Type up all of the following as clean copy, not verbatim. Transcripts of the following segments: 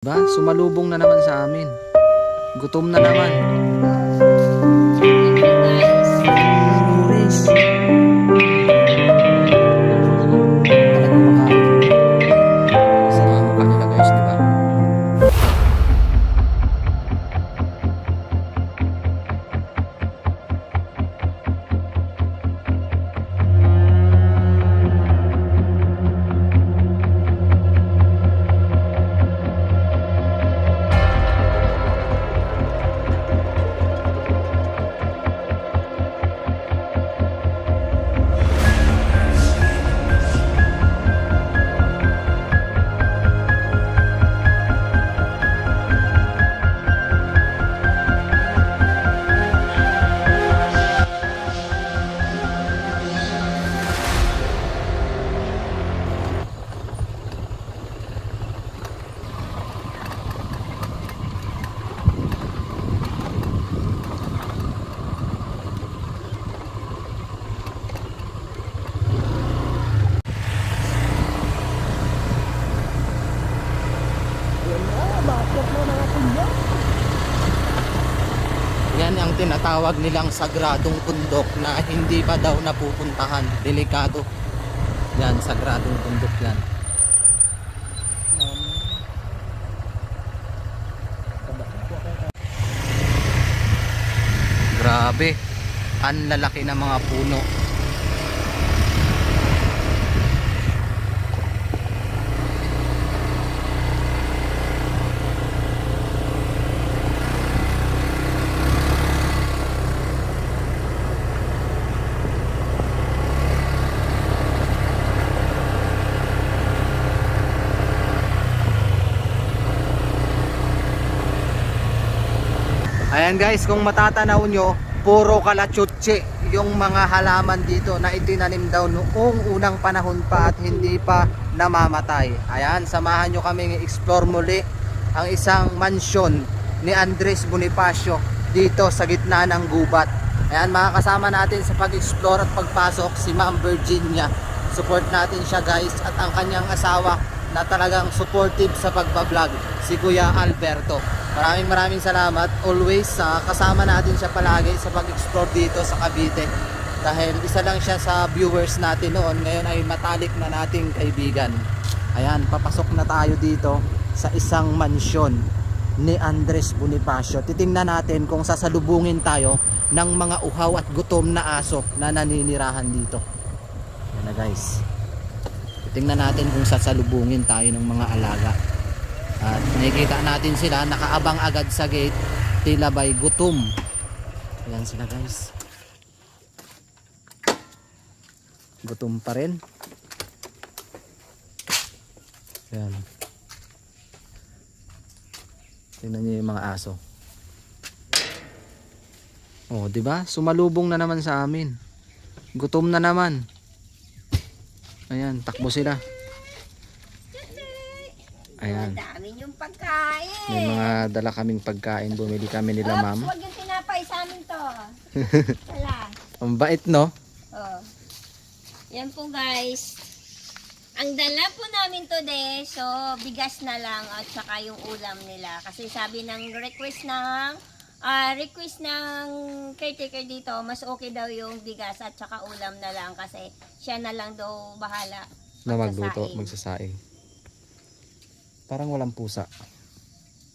Diba? Sumalubong na naman sa amin. Gutom na naman. Talagang makain. Sa mga mukha nila guys, diba? Yan ang tinatawag nilang sagradong bundok na hindi pa daw napupuntahan. Delikado. Yan, sagradong bundok yan. Grabe. Ang lalaki ng mga puno. Ayan guys, kung matatanaw nyo, puro kalatsutsi yung mga halaman dito na itinanim daw noong unang panahon pa at hindi pa namamatay. Ayan, samahan nyo kami i-explore muli ang isang mansyon ni Andres Bonifacio dito sa gitna ng gubat. Ayan, makakasama natin sa pag-explore at pagpasok si Ma'am Virginia. Support natin siya guys, at ang kanyang asawa na talagang supportive sa pagbablog, si Kuya Alberto. Maraming salamat always sa kasama natin siya palagi sa pag-explore dito sa Cavite, dahil isa lang siya sa viewers natin noon, ngayon ay matalik na nating kaibigan. Ayan, papasok na tayo dito sa isang mansyon ni Andres Bonifacio. Titingnan natin kung sasalubungin tayo ng mga uhaw at gutom na aso na naninirahan dito. Ayan na guys, tingnan natin kung sasalubungin tayo ng mga alaga. At nakikita natin sila nakaabang agad sa gate, tila ba'y gutom. Ayan sila guys, gutom pa rin. Ayan, tingnan niyo yung mga aso. Oh, di ba? Sumalubong na naman sa amin. Gutom na naman. Ayan, takbo sila. Ayan. Dami yung pagkain. May mga dala kaming pagkain. Bumili kami nila ma'am. Huwag yung tinapay sa amin to. Wala. Ang bait no? Oh. Yan po guys. Ang dala po namin today, so bigas na lang at saka yung ulam nila. Kasi sabi ng request ng caretaker dito, mas okay daw yung bigas at saka ulam na lang kasi siya na lang daw bahala Na magluto, magsasaing. Parang walang pusa.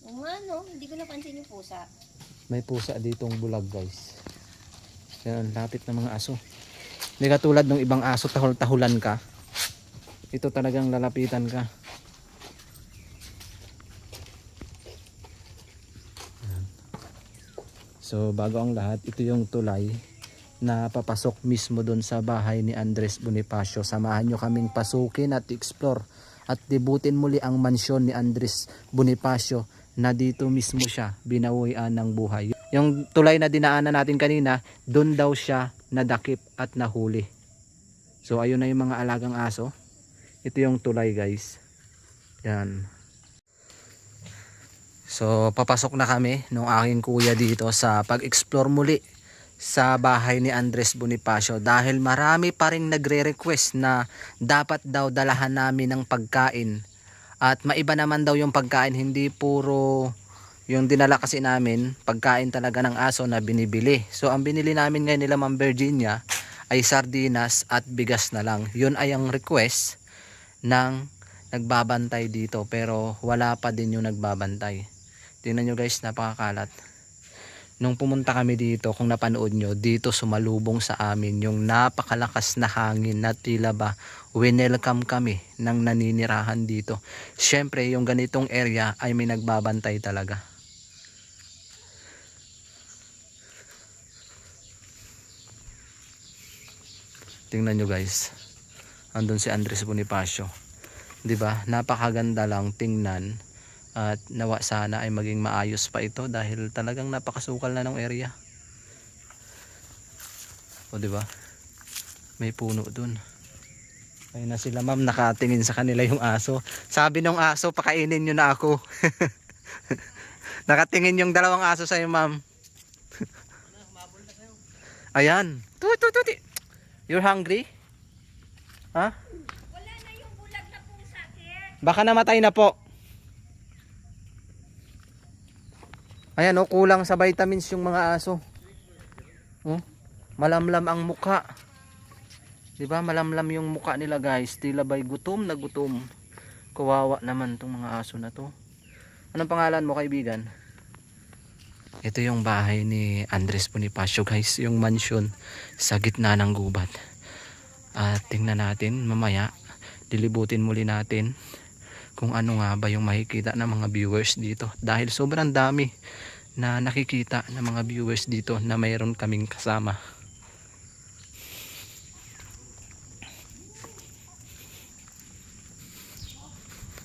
Oo nga no, hindi ko napansin yung pusa. May pusa ditong bulag guys. Yan, lapit ng mga aso. Hindi katulad ng ibang aso, tahol-tahulan ka. Ito talagang lalapitan ka. So bago ang lahat, ito yung tulay na papasok mismo doon sa bahay ni Andres Bonifacio. Samahan nyo kaming pasukin at explore at debutin muli ang mansyon ni Andres Bonifacio na dito mismo siya binawian ng buhay. Yung tulay na dinaanan natin kanina, doon daw siya nadakip at nahuli. So ayun na yung mga alagang aso. Ito yung tulay guys. Yan. So papasok na kami nung aking kuya dito sa pag-explore muli sa bahay ni Andres Bonifacio dahil marami pa ring nagre-request na dapat daw dalahan namin ng pagkain At maiba naman daw yung pagkain, hindi puro yung dinala kasi namin, pagkain talaga ng aso na binibili. So ang binili namin ngayon nila Ma'am Virginia ay sardinas at bigas na lang. Yun ay ang request ng nagbabantay dito, pero wala pa din yung nagbabantay. Tingnan nyo guys, napakakalat. Nung pumunta kami dito, kung napanood nyo, dito sumalubong sa amin yung napakalakas na hangin na tila ba winelcome kami ng naninirahan dito. Syempre yung ganitong area ay may nagbabantay talaga. Tingnan nyo guys, andun si Andres Bonifacio, 'di ba? Napakaganda lang tingnan. At nawa sana ay maging maayos pa ito dahil talagang napakasukal na ng area. O di ba? May puno dun. Ayun na sila ma'am, nakatingin sa kanila yung aso. Sabi nung aso, pakainin nyo na ako. Nakatingin yung dalawang aso sa'yo ma'am. Ayan. Tuti. You're hungry? Ha? Wala na yung bulag na pusa, sir. Baka namatay na po. Ayan oh, kulang sa vitamins yung mga aso. Oh, malamlam ang mukha. 'Di ba? Malamlam yung mukha nila guys. Tila ba'y gutom na gutom. Kawawa naman tong mga aso na to. Anong pangalan mo, kaibigan? Ito yung bahay ni Andres Bonifacio guys, yung mansion sa gitna ng gubat. At tingnan natin mamaya, dilibutin muli natin kung ano nga ba yung makikita ng mga viewers dito, dahil sobrang dami na nakikita ng mga viewers dito na mayroon kaming kasama.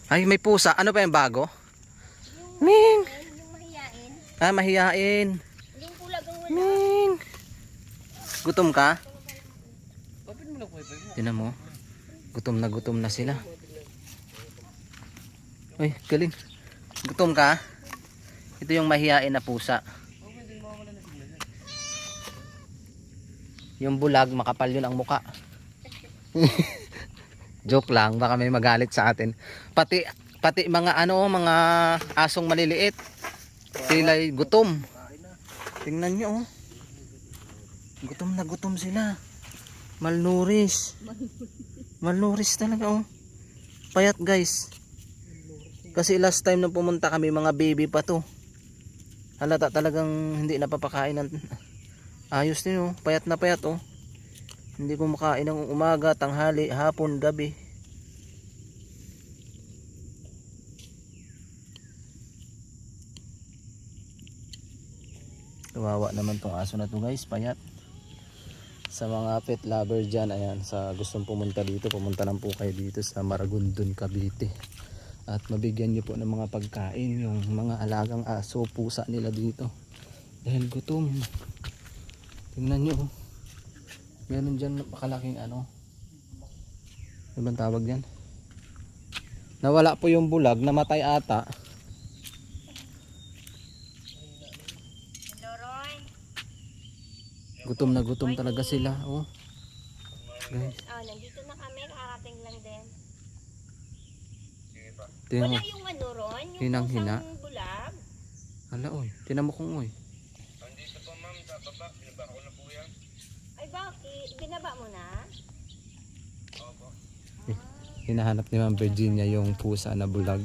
Ay, may pusa. Ano pa yung bago? Ming! Yung mahiyain. Ah, mahiyain. Yung bulag ang wala. Ming! Gutom ka? Tinan mo. Gutom na sila. Uy, galing. Gutom ka? Ito yung mahiyain na pusa. Yung bulag, makapal yun ang muka. Joke lang, baka may magalit sa atin. Pati mga mga asong maliliit. Sila'y gutom. Tingnan nyo oh. Gutom na gutom sila. Malnourished. Malnourished talaga oh. Payat guys. Kasi last time nung pumunta kami, mga baby pa to. Halata talagang hindi napapakain ng ayos din oh. Payat na payat oh. Hindi kumakain ng umaga, tanghali, hapon, gabi. Kawawa naman tong aso na to guys, payat. Sa mga pet lover dyan, ayan, sa gustong pumunta dito, pumunta lang po kayo dito sa Maragondon, Cavite. At mabigyan nyo po ng mga pagkain yung mga alagang aso, pusa nila dito. Dahil gutom. Tingnan nyo. Meron dyan napakalaking ano. Ano bang tawag dyan? Nawala po yung bulag, namatay ata. Gutom na gutom talaga sila. Oh. Guys. Oh, nandito na kami, kakarating lang din. Tingnan mo. Wala yung ano ron, yung Hinang-hina. pusang bulag. Hala oy, tinan mo kung oy. Andito po ma'am, sa baba, binaba ko na po yan. Ay bakit? Binaba mo na? Opo. Hinahanap ni Ma'am Virginia yung pusa na bulag.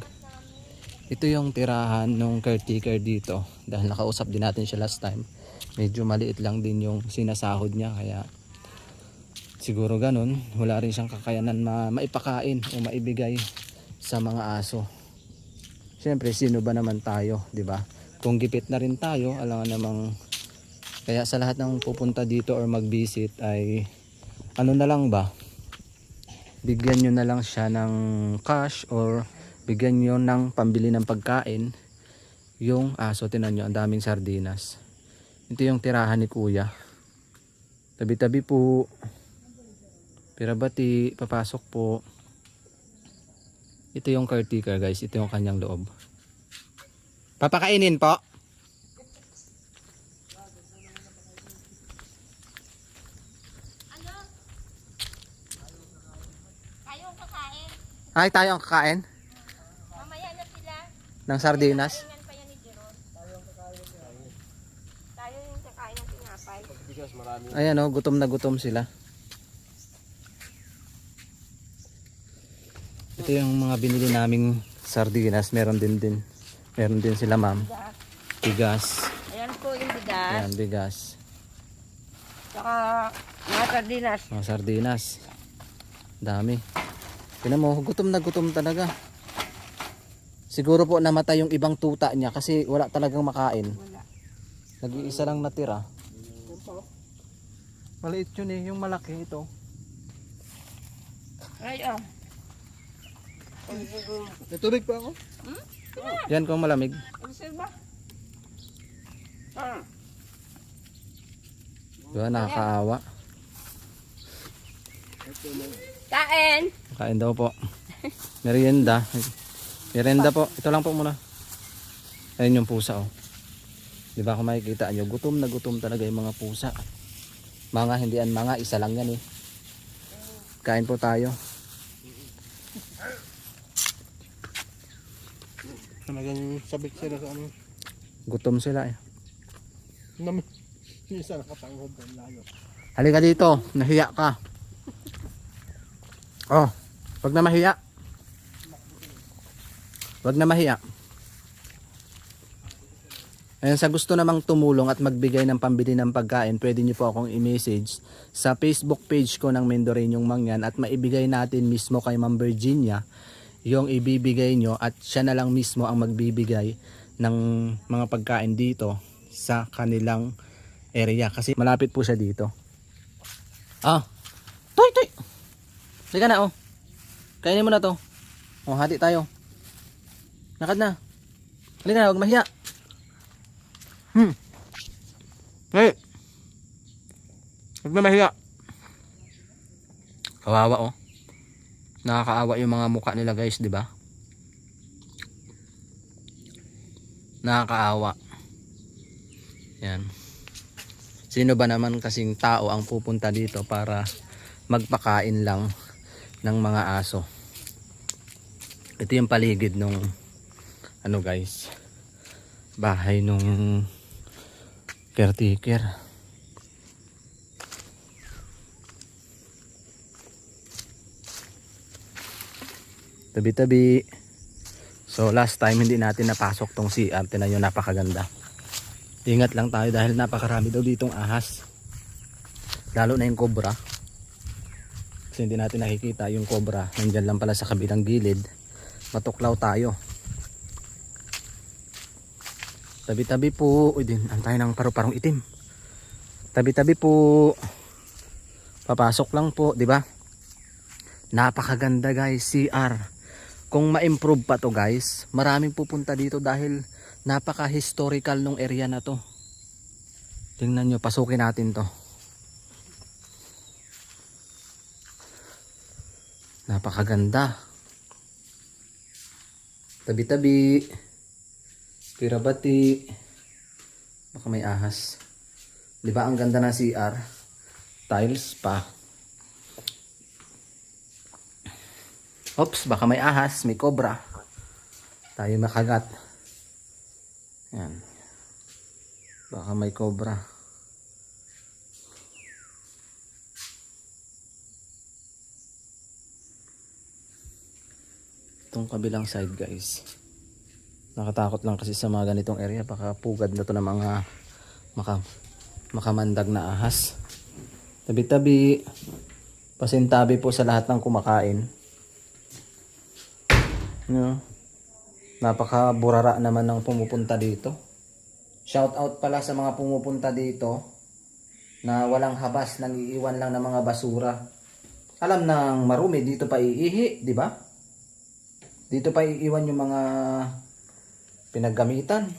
Ito yung tirahan nung caretaker dito. Dahil nakausap din natin siya last time. Medyo maliit lang din yung sinasahod niya. Kaya siguro ganun. Wala rin siyang kakayanan maipakain o maibigay sa mga aso. Siyempre, sino ba naman tayo, 'di ba? Kung gipit na rin tayo, alam namang kaya sa lahat ng pupunta dito or mag-visit ay ano na lang ba? Bigyan nyo na lang siya ng cash or bigyan nyo ng pambili ng pagkain yung aso. Tinan nyo, ang daming sardinas. Ito yung tirahan ni kuya. Tabi-tabi po. Pirabati, papasok po. Ito yung caretaker guys. Ito yung kanyang loob. Papakainin po. Ano? Tayo ang kakain. Ay, tayo ang kakain. ng sardinas. Kainan pa yan ni Jeron. Tayo yung kakain ng tinapay. Bigas marami. Ayan oh, gutom na gutom sila. Ito yung mga binili naming sardinas. Meron din sila ma'am. Bigas. Ayan po yung bigas. Ayan, bigas. Saka mga sardinas. Mga sardinas. Dami. Tingnan mo, gutom na gutom talaga. Siguro po namatay yung ibang tuta niya kasi wala talagang makain. Wala. Nag-iisa lang natira. Maliit yun eh, yung malaki ito. Ay, May tubig pa ako? Yan kung malamig. Obserba. Diba, nakakaawa. Kain! Kain daw po. Merienda. Merienda po. Ito lang po muna. Ayun yung pusa oh. Diba kung makikita nyo, gutom na gutom talaga yung mga pusa. Mga hindi yan mga, isa lang yan eh. Kain po tayo. Talagang sabik sila sa ano. Gutom sila eh. Yung isa nakapanghod ng layo. Halika dito, nahiya ka. Oh, wag na mahiya. Wag na mahiya. Ayan, sa gusto namang tumulong at magbigay ng pambili ng pagkain, pwede nyo po akong i-message sa Facebook page ko ng Mendoreñong Mangyan at maibigay natin mismo kay Ma'am Virginia yung ibibigay nyo at siya na lang mismo ang magbibigay ng mga pagkain dito sa kanilang area kasi malapit po siya dito. Ah, toy! Halika na oh. Kainin mo na to. Oh, hati tayo. Lakad na. Halika na, huwag mahiya. Hey. Huwag na mahiya. Kawawa oh. Nakakaawa yung mga mukha nila guys, di ba? Nakakaawa. Yan. Sino ba naman kasing tao ang pupunta dito para magpakain lang ng mga aso? Ito yung paligid nung ano guys, bahay nung caretaker. Tabi-tabi. So last time hindi natin napasok tong CR. Tingnan nyo, napakaganda. Ingat lang tayo dahil napakarami daw ditong ahas. Lalo na yung cobra. Kasi hindi natin nakikita yung cobra. Nandyan lang pala sa kabilang gilid. Matuklaw tayo. Tabi-tabi po. Uy din, antay ng paru-parong itim. Tabi-tabi po. Papasok lang po, di ba? Napakaganda guys, CR. Kung ma-improve pa to guys, maraming pupunta dito dahil napaka-historical nung area na to. Tingnan nyo, pasukin natin to. Napakaganda. Tabi-tabi. Pirabati. Baka may ahas. Di ba ang ganda ng CR? Tiles pa. Oops, baka may ahas, may cobra. Tayo makagat. Yan. Baka may cobra. Itong kabilang side guys. Nakatakot lang kasi sa mga ganitong area. Baka pugad na to ng mga makamandag na ahas. Tabi-tabi. Pasintabi po sa lahat ng kumakain. No? Napaka-burara naman ng pumupunta dito. Shout out pala sa mga pumupunta dito na walang habas, nang iiwan lang ng mga basura. Alam nang marumi, dito pa iihi, di ba? Dito pa iiwan yung mga pinaggamitan.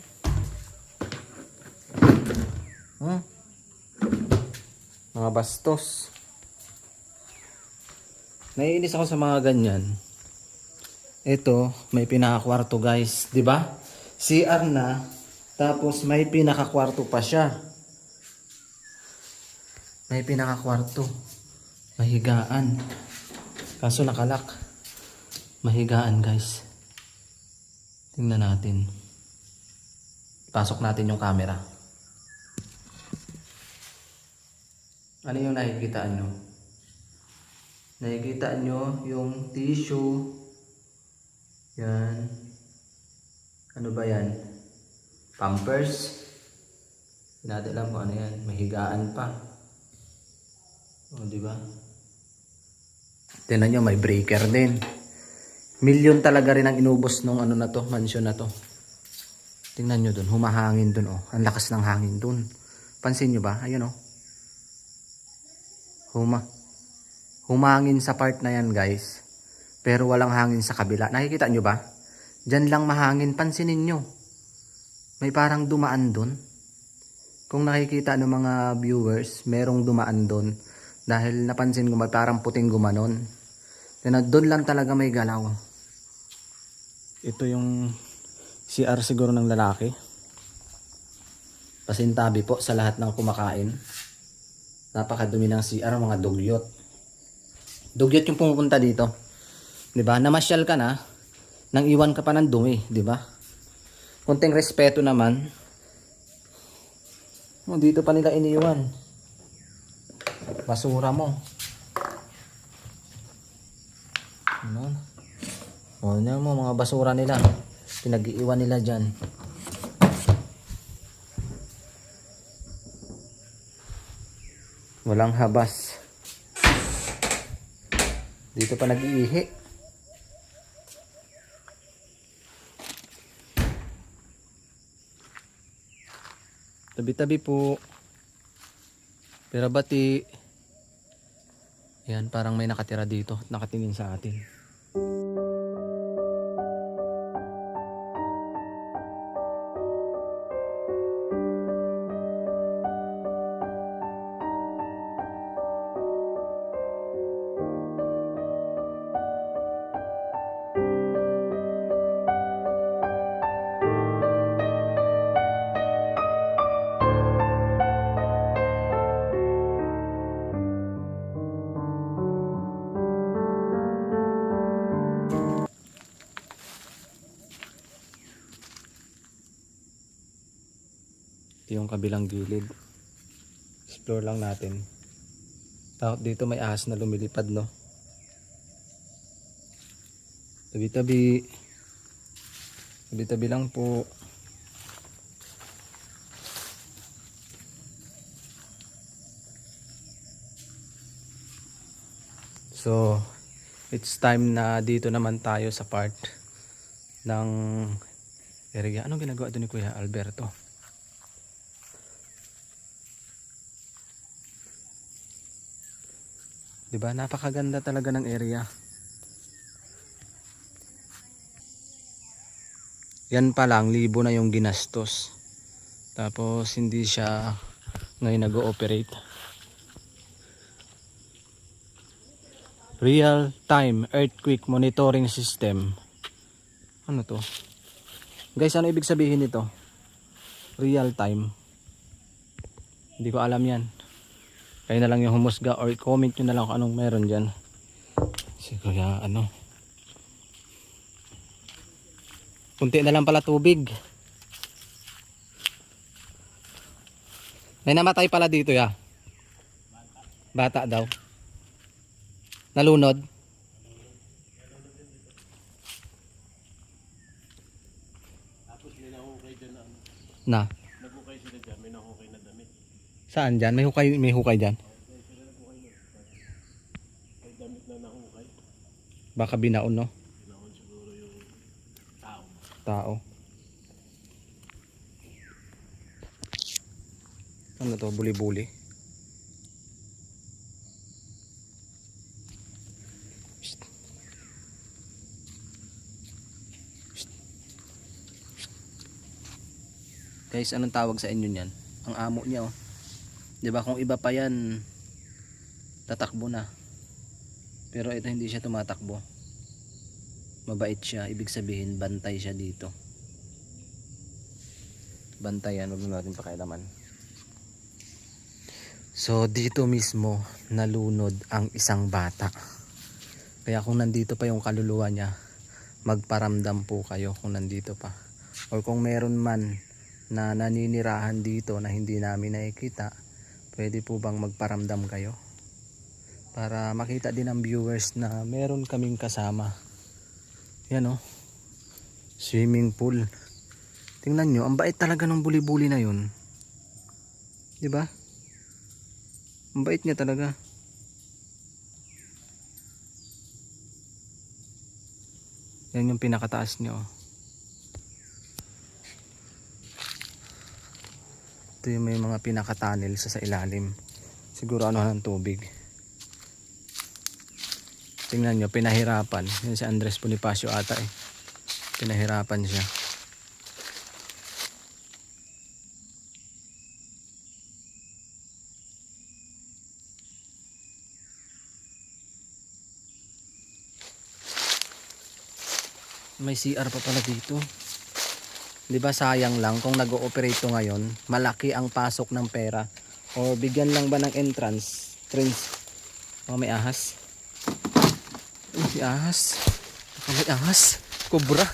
Mga bastos. Naiinis ako sa mga ganyan. Ito, may pinakakwarto guys, 'di ba? CR na, tapos may pinakakwarto pa siya. May pinakakwarto. Mahigaan. Kaso nakalak. Mahigaan guys. Tingnan natin. Pasok natin yung camera. Ano yung nakikita nyo? Nakikita nyo yung tissue. Yan. Ano ba yan? Pampers. Hindi natin alam kung ano yan. Mahigaan pa. O, di ba? Tingnan nyo, may breaker din. Milyon talaga rin ang inubos nung ano na to, mansion na to. Tingnan nyo dun, humahangin dun oh. Ang lakas ng hangin dun. Pansin nyo ba? Ayun oh. Humangin sa part na yan guys. Pero walang hangin sa kabila. Nakikita nyo ba? Diyan lang mahangin. Pansinin nyo. May parang dumaan dun. Kung nakikita ng mga viewers, merong dumaan dun. Dahil napansin ko may parang puting gumanon. Doon lang talaga may galaw. Ito yung CR siguro ng lalaki. Pasintabi po sa lahat ng kumakain. Napakadumi ng CR, mga dugyot. Dugyot yung pumupunta dito. 'Di ba? Namasyal ka na, nang iwan ka pa ng dumi, 'di ba? Kunting respeto naman. Oh, dito pa nila iniiwan. Basura mo. Ano? O, ano mo, mga basura nila. Pinag-iiwan nila dyan. Walang habas. Dito pa nag-iihi. Tabi-tabi po. Pero bati. Yan, parang may nakatira dito. Nakatingin sa atin. Yung kabilang gilid. Explore lang natin. Takot dito may ahas na lumilipad, no? Tabi-tabi. Tabi-tabi lang po. So, it's time na dito naman tayo sa part ng area. Anong ginagawa doon ni Kuya Alberto? Diba? Napakaganda talaga ng area. Yan pa lang, libo na yung ginastos. Tapos hindi siya ngayon nag-ooperate. Real time earthquake monitoring system. Ano to? Guys, ano ibig sabihin nito? Real time. Hindi ko alam yan. Kayo na lang yung humusga or comment nyo na lang kung anong meron dyan. Siguro ano. Kunti na lang pala tubig. May namatay pala dito ya. Bata daw. Nalunod. Tapos may nahukay dyan Na. Nagukay sila dyan, may nahukay na damit. Saan dyan? May hukay dyan? May damit na nahukay. Baka binaon, no? Pinahon siguro yung tao. Tao. Ano to? Buli-buli. Psst. Psst. Psst. Guys, anong tawag sa inyo niyan? Ang amo niya, oh. 'Di ba kung iba pa yan, tatakbo na. Pero ito hindi siya tumatakbo. Mabait siya, ibig sabihin bantay siya dito. Bantayan, huwag natin pakialaman. So dito mismo nalunod ang isang bata. Kaya kung nandito pa yung kaluluwa niya, magparamdam po kayo kung nandito pa. O kung meron man na naninirahan dito na hindi namin nakikita, pwede po bang magparamdam kayo? Para makita din ng viewers na meron kaming kasama. Yan o. Swimming pool. Tingnan nyo, ang bait talaga ng buli-buli na yun. Diba? Ang bait niya talaga. Yan yung pinakataas nyo. Ito yung may mga pinakatunnel sa ilalim. Siguro ano ng tubig. Tingnan nyo, pinahirapan. Yan si Andres Bonifacio ata eh. Pinahirapan siya. May CR pa pala dito. 'Di ba sayang lang kung nag-ooperate to ngayon, malaki ang pasok ng pera or bigyan lang ba ng entrance. Oh, may ahas. May ahas. May ahas. Cobra.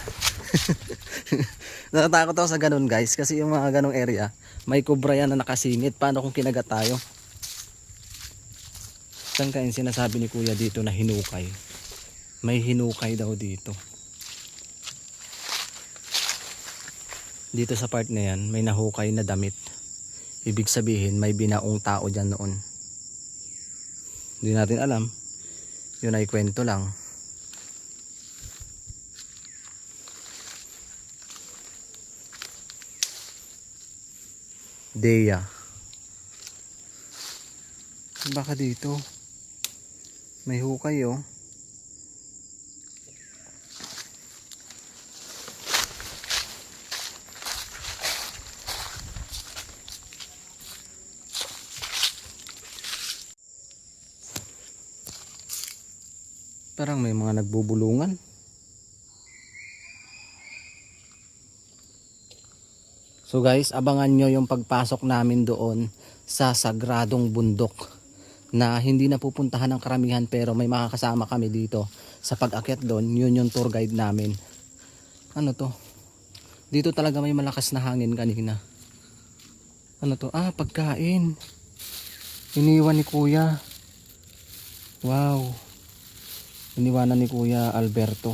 Natatakot ako sa ganun guys kasi yung mga ganung area, may cobra yan na nakasingit. Paano kung kinagat tayo? Saan kaya sinasabi ni kuya dito na hinukay? May hinukay daw dito. Dito sa part na yan, may nahukay na damit. Ibig sabihin, may binaong tao dyan noon. Hindi natin alam. Yun ay kwento lang. Deya. Baka dito. May hukay oh. Parang may mga nagbubulungan. So guys, abangan nyo yung pagpasok namin doon sa sagradong bundok na hindi na pupuntahan ng karamihan pero may makakasama kami dito sa pag-akyat doon. Yun yung tour guide namin. Ano to? Dito talaga may malakas na hangin kanina. Ano to? Ah, pagkain. Iniwan ni kuya. Wow. Iniwanan ni Kuya Alberto.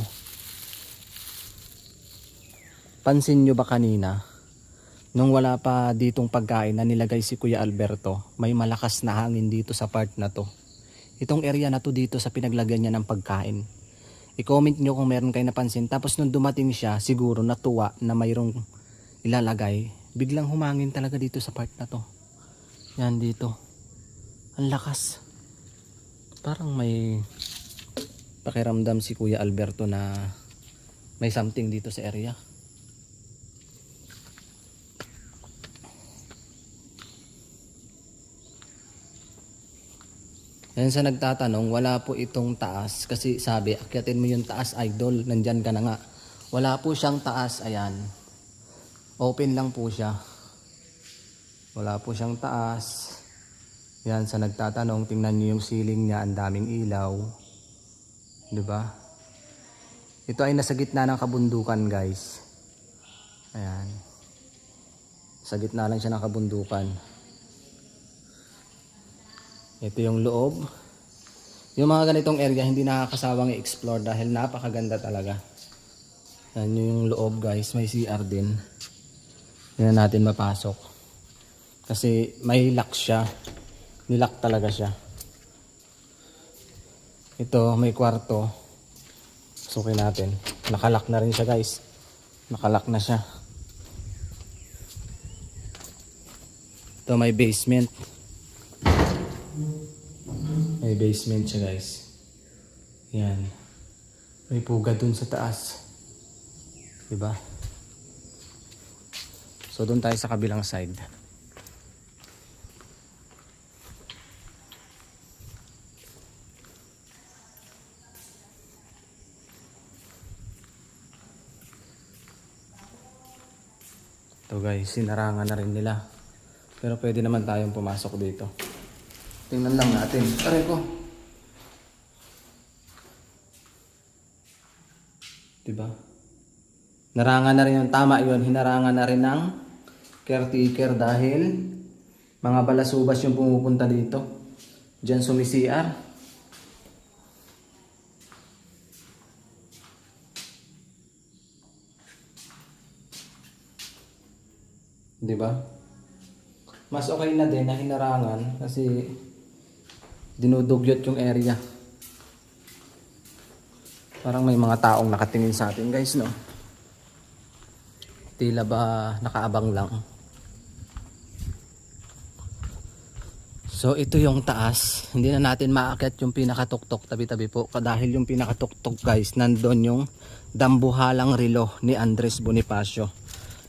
Pansin nyo ba kanina? Nung wala pa ditong pagkain na nilagay si Kuya Alberto, may malakas na hangin dito sa part na to. Itong area na to dito sa pinaglagyan niya ng pagkain. I-comment nyo kung meron kayo napansin. Tapos nung dumating siya, siguro natuwa na mayroong ilalagay. Biglang humangin talaga dito sa part na to. Yan dito. Ang lakas. Parang may pakiramdam si Kuya Alberto na may something dito sa area. Yan sa nagtatanong, wala po itong taas kasi sabi, akyatin mo yung taas idol, nandyan ka na nga. Wala po siyang taas, ayan. Open lang po siya. Wala po siyang taas. Yan sa nagtatanong, tingnan niyo yung ceiling niya, ang daming ilaw. 'Di ba? Ito ay nasa gitna ng kabundukan, guys. Ayan. Sa gitna lang siya ng kabundukan. Ito yung loob. Yung mga ganitong area hindi nakakasawang i-explore dahil napakaganda talaga. Yan yung loob, guys. May CR din. Hindi na natin mapasok. Kasi may lock siya. Nilock talaga siya. Ito, may kwarto. Sukin natin. Nakalock na rin siya, guys. Nakalock na siya. Ito, may basement. May basement siya, guys. Yan. May pugad dun sa taas. Diba? So, dun tayo sa kabilang side. Ito guys, sinarangan na rin nila. Pero pwede naman tayong pumasok dito. Tingnan lang natin. Aray ko. Diba? Narangan na rin yung tama yun. Hinarangan na rin ng caretaker dahil mga balasubas yung pumupunta dito. Diyan sumisiar. Diba? Mas okay na din na hinarangan kasi dinudugyot yung area. Parang may mga taong nakatingin sa atin guys, no? Tila ba nakaabang lang. So ito yung taas. Hindi na natin maakyat yung pinakatuktok, tabi-tabi po. Dahil yung pinakatuktok guys, nandun yung Dambuhalang Rilo ni Andres Bonifacio.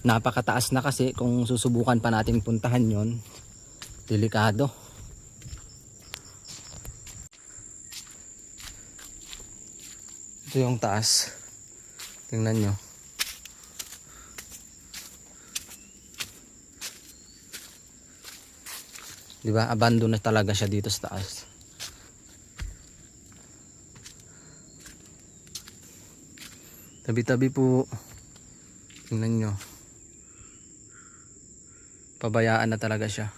Napakataas na kasi, kung susubukan pa natin puntahan yon, delikado. Ito yung taas. Tingnan nyo. Diba? Abandon na talaga siya dito sa taas. Tabi-tabi po. Tingnan nyo. Pabayaan na talaga siya.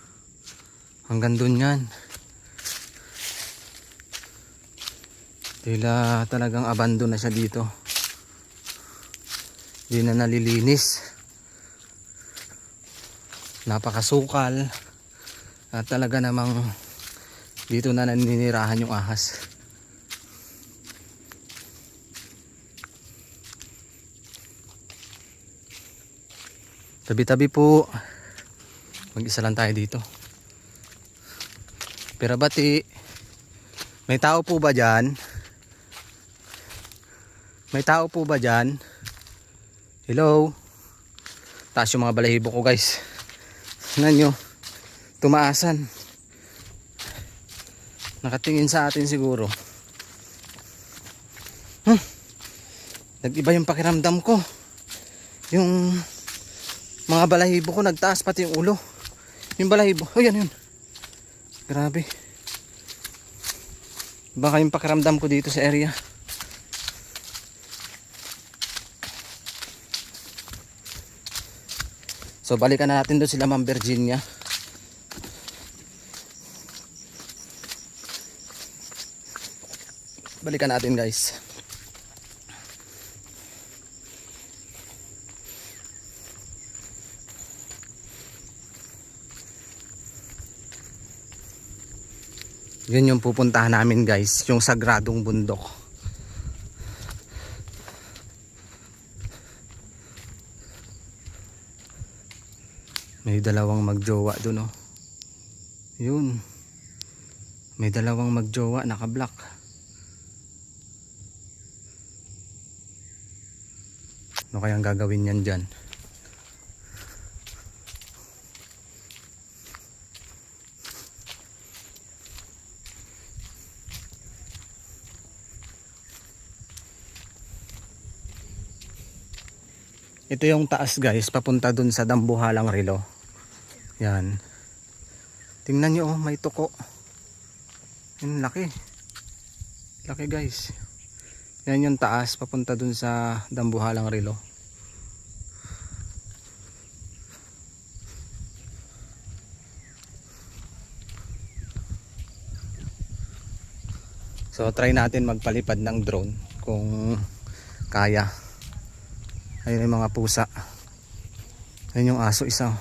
Hanggang dun yan. Tila talagang abandon na siya dito. Hindi na nalilinis. Napakasukal. At talaga namang dito na naninirahan yung ahas. Tabi-tabi po. Mag-isa lang tayo dito. Pero bati, may tao po ba dyan? May tao po ba dyan? Hello? Taas yung mga balahibo ko guys. Tingnan nyo. Tumaasan. Nakatingin sa atin siguro. Nag-iba yung pakiramdam ko. Yung mga balahibo ko nagtaas, pati yung ulo. Yung balahibo. Oh, yan yun. Grabe. Baka yung pakiramdam ko dito sa area. So balikan na natin doon sila Ma'am Virginia. Balikan natin guys. Yun yung pupuntahan namin guys, yung sagradong bundok. May dalawang magjowa dun, oh. Yun. May dalawang magjowa naka-block. Ano kayang gagawin yan dyan? Ito yung taas guys, papunta dun sa Dambuhalang Rilo. Yan. Tingnan nyo, oh, may tuko. Yung laki. Laki guys. Yan yung taas, papunta dun sa Dambuhalang Rilo. So try natin magpalipad ng drone kung kaya. Ayun yung mga pusa. Ayun yung aso isa.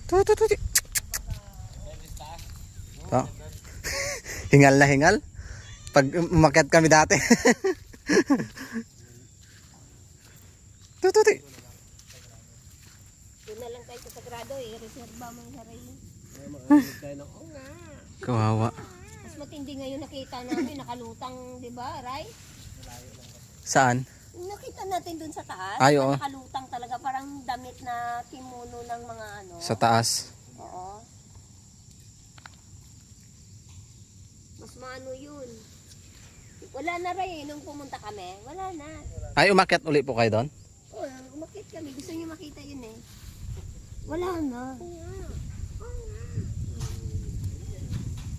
Tutututi. Oh. Hingal na hingal. Pag umakyat kami dati. Tututi. Doon na lang tayo sa sagrado eh. Reserva mo yung sarili. Kawawa. Mas matindi ngayon nakita namin. Nakalutang, di ba, Ray? Saan? Nakita natin doon sa taas. Ay, oo. Nakalutang talaga. Parang damit na kimono ng mga ano. Sa taas. Oo. Mas maano yun. Wala na Ray nung pumunta kami. Wala na. Ay, umakyat uli po kayo doon? Oo, umakit kami. Gusto niyo makita yun eh. Wala na.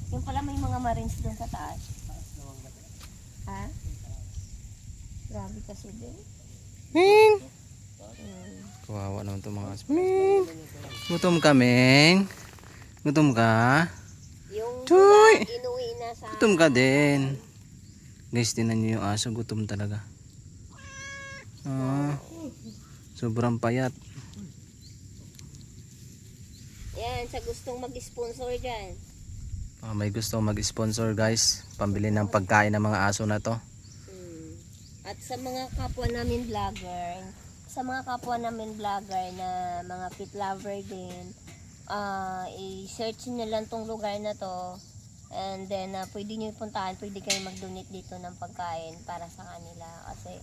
Yung pala may mga marines doon sa taas. Ha? Grabe kasi din. Ming! Kawawa naman itong mga aso. Ming! Gutom ka, Ming? Gutom ka? Yung Choy! inuwi na sa... Gutom ka din. Guys, tinan nyo yung aso. Gutom talaga. Sobrang payat. Yan, sa gustong mag-sponsor dyan. May gusto mag-sponsor guys. Pambili ng pagkain ng mga aso na to. At sa mga kapwa namin vlogger, na mga pet lover din, i-search nyo lang tong lugar na to. And then, pwede nyo puntahan, pwede kayo mag-donate dito ng pagkain para sa kanila. Kasi,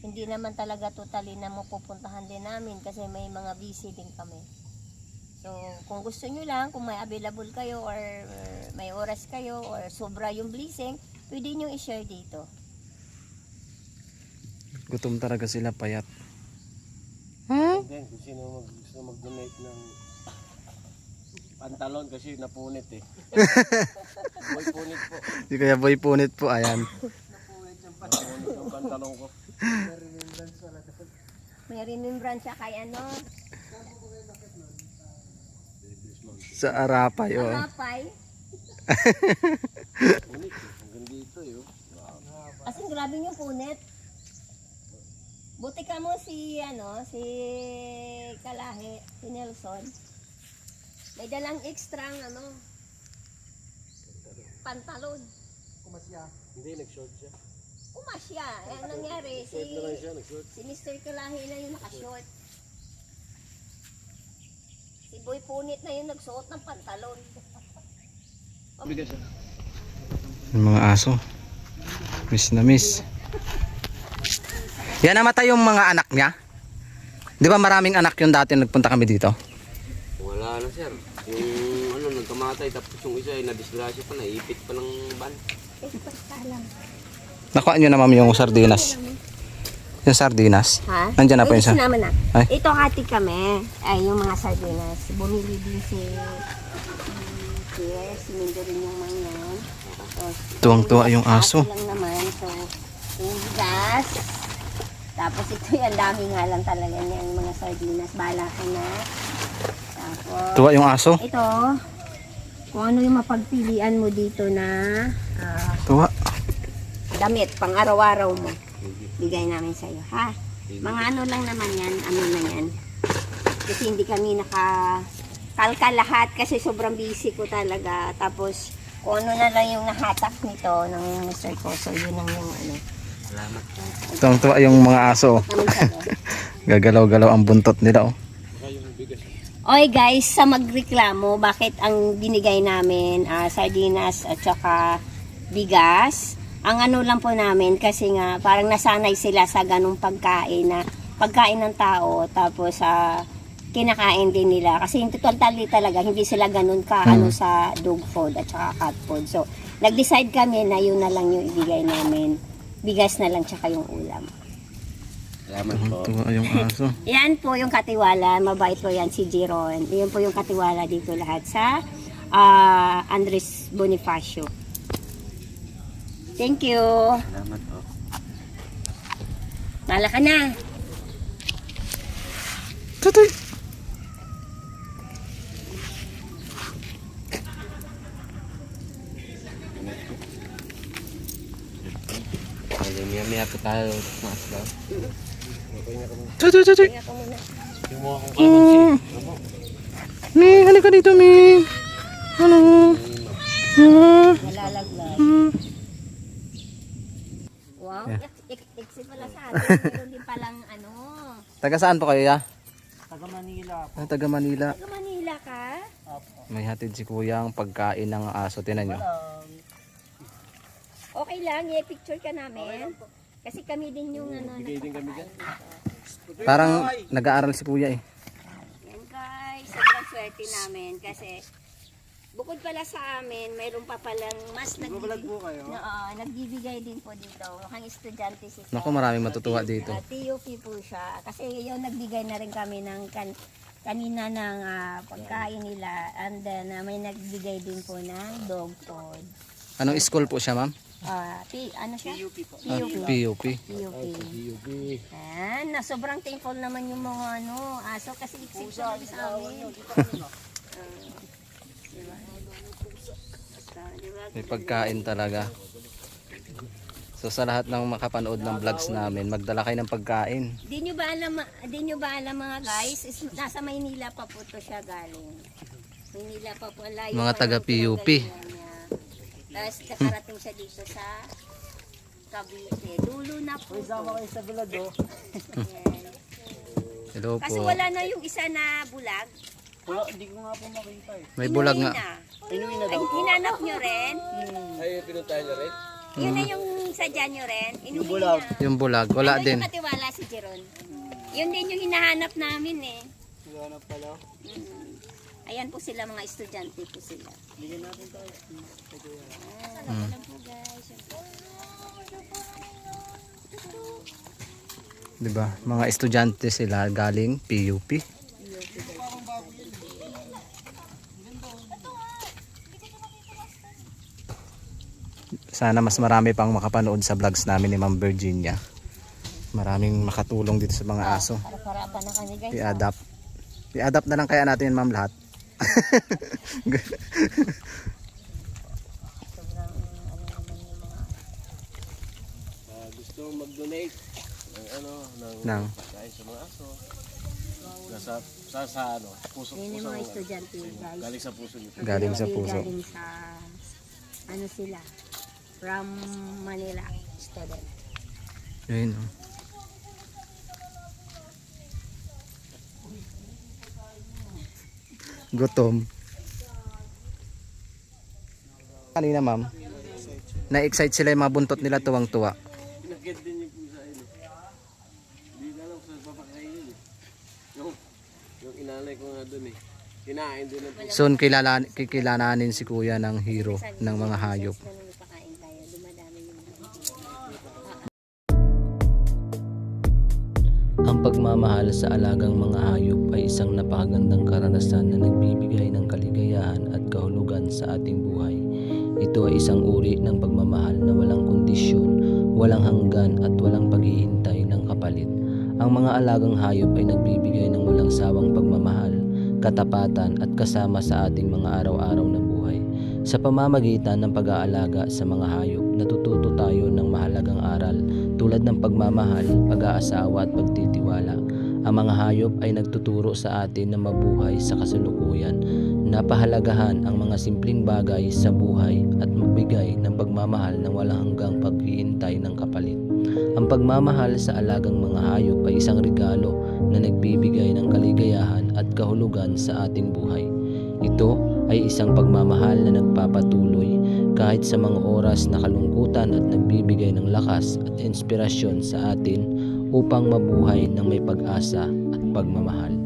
hindi naman talaga totally na mapupuntahan din namin kasi may mga busy din kami. So, kung gusto nyo lang, kung may available kayo or may oras kayo or sobra yung blessing, pwede nyo i-share dito. Gutom talaga sila, payat. Then, kung sino gusto mag-donate ng pantalon kasi napunit eh. Boy punit po. Si Kuya Boy punit po, ayan. Napunit yung pantalon ko. May remembrance siya kay ano, Sa Arapay, oh. Arapay. Punit eh. Hanggang dito yun. As in, grabe yung punit. Buti ka mo si Kalahe, si Nelson. May dalang extrang pantalon. Hindi, nag-short siya. Umasya. Ang nangyari, Short na lang siya, nag-short. si Mr. Kalahe na yung nakashort. Si Boy Punit na yung nagsuot ng pantalon. Yung mga aso. Miss na miss. Yan, namatay yung mga anak niya. Di ba maraming anak yung dati nagpunta kami dito? Wala na sir. Yung nagkamatay tapos yung isa ay nadisgrasya pa, naipit pa ng ban. Nakuha nyo na ma'am yung sardinas. Yung sardinas. Ha? Nandiyan na po yung sa... naman na. Ay. Ito hati kami. Ay, yung mga sardinas. Bumili din si Mindo rin yung mga yan. Tapos, Tuwang-tuwa yung aso. lang naman. So, yung gas. Tapos ito yung dami nga lang talaga niya yung mga sardinas. Bala ka na. Tapos, Tuwa yung aso. ito. Kung ano yung mapagpilian mo dito na Tuwa. damit, pang araw-araw mo. Bigay namin sa'yo, ha? Mga ano lang naman yan, na yan. Kasi hindi kami nakakalka lahat kasi sobrang busy ko talaga. Tapos, kung ano na lang yung nahatak nito ng Mr. Koso, yun ang yung Salamat po. Tuwang-tuwa yung mga aso. namin sa'yo. Gagalaw-galaw ang buntot nila, oh. Oy guys, sa magreklamo, bakit ang binigay namin sardinas at saka bigas? Ang ano lang po namin kasi nga parang nasanay sila sa ganung pagkain na pagkain ng tao tapos kinakain din nila kasi totally talaga hindi sila ganun ka ano sa dog food at saka cat food. So nag-decide kami na yun na lang yung ibigay namin. Bigas na lang tsaka yung ulam. Salamat po. Tuwa yung aso. Yan po yung katiwala, mabait po yan si Jeron. Yan po yung katiwala dito lahat sa Andres Bonifacio. Thank you. Salamat po. Mala ka na. Tutoy. Maya po tayo mas daw. Tutoy, tutoy. Tingnan ko muna. Yung mga kung kalamansi. Ming, halika dito, Ming. Ano? Nalalaglag. Wow, iksi pala sa atin. Meron din palang ano. Taga saan po kayo, ya? Taga Manila. Taga Manila. Taga Manila ka? May hatid si kuya ang pagkain ng aso. Tinan nyo. Okay lang, i-picture ka namin. Kasi kami din yung Bigay din kami dyan. Parang nag-aaral si kuya, eh. Yan guys, sobrang swerte namin kasi bukod pala sa amin, mayroon pa palang mas nagbibigay din po dito. Mukhang estudyante si Sir. Naku, maraming matutuwa dito. TUP po siya. Kasi yun, nagbigay na rin kami ng kanina ng pagkain nila. And then, may nagbigay din po ng dog food. Anong school po siya, ma'am? Ano siya? PUP. PUP. Na sobrang thankful naman yung mga aso kasi iksik sa amin. Diba? Diba? May pagkain talaga. So sa lahat ng makapanood ng vlogs namin, magdala kayo ng pagkain. Di nyo ba alam mga guys, nasa Maynila pa po to siya galing. Maynila pa po, layo Mga pa taga ng PUP. pinanggalingan niya. Tapos nakarating siya dito sa Cavite. Dulo na po. Isama kayo sa bulag Hello Kasi po. wala na yung isa na bulag. Wala, hindi ko nga po makita eh. May bulag nga. Inuwi na Ay, hinanap nyo rin? Ay, pinuntahan niya rin? Yun na yung sadya nyo rin? Inuwi bulag. na. Yung bulag, wala Ano din. yung katiwala si Jeron? Yun din yung hinahanap namin eh. Wala na pala. Ayan po sila, mga estudyante po sila. Bigyan natin tayo. Alam po guys. 'Di ba? Mga estudyante sila galing PUP. Sana mas marami pang makapanood sa vlogs namin ni Ma'am Virginia. Maraming makatulong dito sa mga aso. Para-parapan na kami guys. I-adapt. I-adapt na lang kaya natin Ma'am lahat. Gusto mag-donate ng Nang pagkain sa mga aso. Puso Yun yung mga estudyante guys. galing sa puso niyo. galing sa puso. Galing sa, ano sila, from Manila student. Yun. Oh. Gutom. Kanina ma'am, na-excite sila yung mga buntot nila tuwang-tuwa. Pinagkit din yung pusa yun. Hindi na alam sa papakainin eh. Yung inalay ko nga dun eh. Kinain din ng pusa. Soon kikilalanin si kuya ng hero ng mga hayop. Ganun ipakain tayo, dumadami yung Ang pagmamahal sa alagang mga hayop ay isang napakagandang karanasan na nagbibigay ng kaligayahan at kahulugan sa ating buhay. Ito ay isang uri ng pagmamahal na walang kondisyon, walang hanggan at walang paghihintay ng kapalit. Ang mga alagang hayop ay nagbibigay ng walang sawang pagmamahal, katapatan at kasama sa ating mga araw-araw na buhay. Sa pamamagitan ng pag-aalaga sa mga hayop, natututo tayo ng mahalagang aral tulad ng pagmamahal, pag-aasawa at pagtitiwala. Ang mga hayop ay nagtuturo sa atin na mabuhay sa kasalukuyan, napahalagahan ang mga simpleng bagay sa buhay at magbigay ng pagmamahal na walang hanggang paghihintay ng kapalit. Ang pagmamahal sa alagang mga hayop ay isang regalo na nagbibigay ng kaligayahan at kahulugan sa ating buhay. Ito ay isang pagmamahal na nagpapatuloy kahit sa mga oras na kalungkutan at nagbibigay ng lakas at inspirasyon sa atin upang mabuhay ng may pag-asa at pagmamahal.